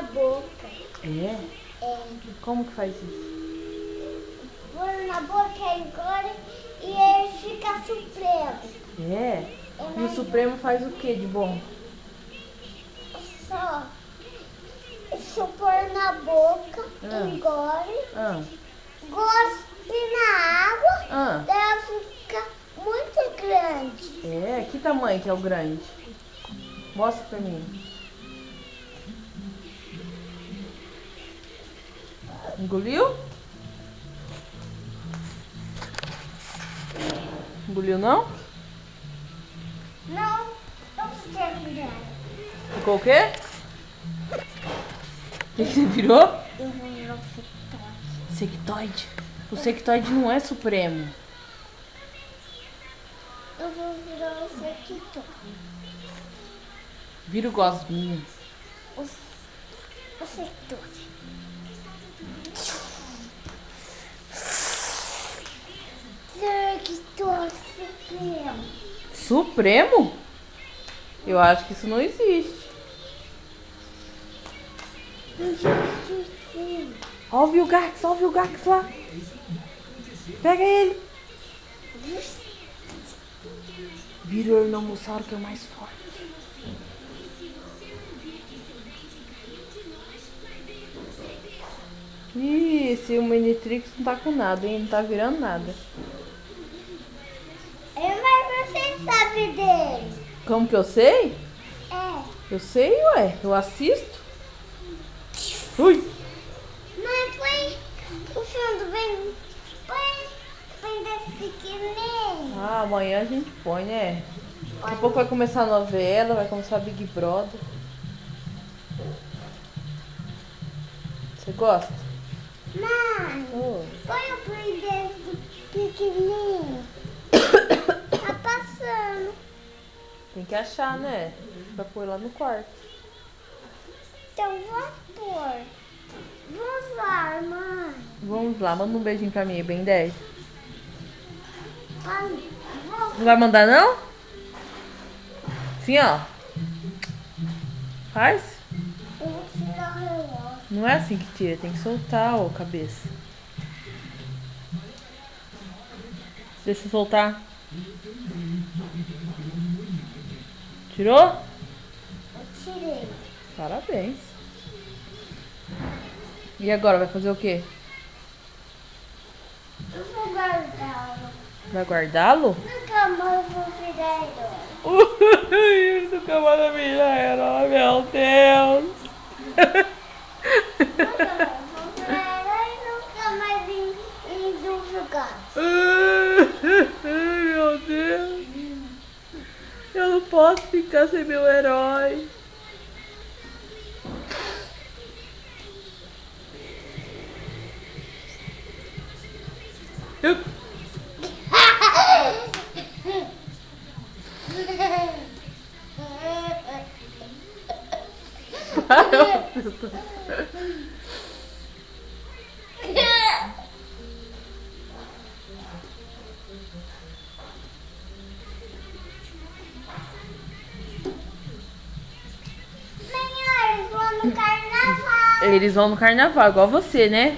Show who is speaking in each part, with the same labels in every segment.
Speaker 1: na boca.
Speaker 2: É?
Speaker 1: É.
Speaker 2: Como que faz isso?
Speaker 1: Põe na boca agora e ele fica supremo.
Speaker 2: É? E o Supremo faz o que de bom?
Speaker 1: Só pôr na boca, engole, gospe na água, ela fica muito grande.
Speaker 2: É? Que tamanho que é o grande? Mostra pra mim. Engoliu? Engoliu não?
Speaker 1: Não fiquei grande.
Speaker 2: Ficou o quê? O que você virou?
Speaker 1: Eu vou virar o sectoide.
Speaker 2: Sectoide? O sectoide não é supremo.
Speaker 1: Eu vou virar o sectoide.
Speaker 2: Vira o gosminho.
Speaker 1: O sectoide. Sectoide supremo.
Speaker 2: Supremo? Eu acho que isso não existe. Ó o Vilgax lá. Pega ele. Vira o Ornomossauro que é o mais forte. Ih, esse Omnitrix não tá com nada, hein? Não tá virando nada.
Speaker 1: Mas você sabe dele?
Speaker 2: Como que eu sei?
Speaker 1: É.
Speaker 2: Eu sei, ué. Eu assisto. Ui!
Speaker 1: Mas põe o fundo bem desse pequenininho.
Speaker 2: Ah, amanhã a gente põe, né? Daqui a pouco vai começar a novela, vai começar Big Brother. Você gosta?
Speaker 1: Mãe, põe o bem desse pequenininho. Tá passando.
Speaker 2: Tem que achar, né? Pra pôr lá no quarto.
Speaker 1: Então vamos pôr. Vamos lá, mãe.
Speaker 2: Vamos lá, manda um beijinho pra mim, bem 10.
Speaker 1: Vamos.
Speaker 2: Não vai mandar, não? Sim, ó. Faz?
Speaker 1: Eu vou tirar o relógio.
Speaker 2: Não é assim que tira, tem que soltar, ó, cabeça. Deixa eu soltar. Tirou?
Speaker 1: Eu tirei.
Speaker 2: Parabéns. E agora, vai fazer o quê?
Speaker 1: Eu vou guardá-lo.
Speaker 2: Vai guardá-lo?
Speaker 1: Nunca mais vou virar herói.
Speaker 2: Nunca mais vai virar herói, meu Deus.
Speaker 1: Nunca mais vou virar herói e nunca mais ir do lugar.
Speaker 2: Ai, meu Deus. Eu não posso ficar sem meu herói.
Speaker 1: Eles vão no carnaval.
Speaker 2: Eles vão no carnaval, igual você, né?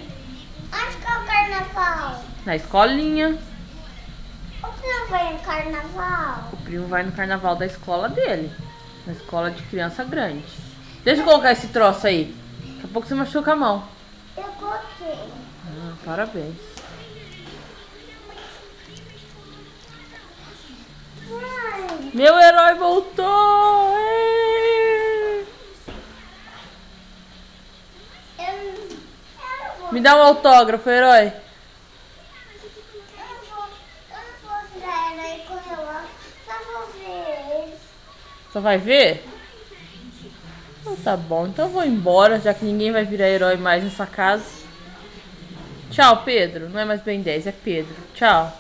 Speaker 1: Onde que é o carnaval?
Speaker 2: Na escolinha.
Speaker 1: O que não vai no carnaval?
Speaker 2: O primo vai no carnaval da escola dele. Na escola de criança grande. Deixa eu colocar esse troço aí. Daqui a pouco você machuca a mão.
Speaker 1: Eu coloquei.
Speaker 2: Ah, parabéns.
Speaker 1: Mãe,
Speaker 2: Meu herói voltou! Ê!
Speaker 1: eu não vou.
Speaker 2: Me dá um autógrafo, herói.
Speaker 1: Eu não vou virar herói com o relógio. Só vou ver eles.
Speaker 2: Só vai ver? Então tá bom, então eu vou embora, já que ninguém vai virar herói mais nessa casa. Tchau, Pedro. Não é mais Ben 10, é Pedro. Tchau.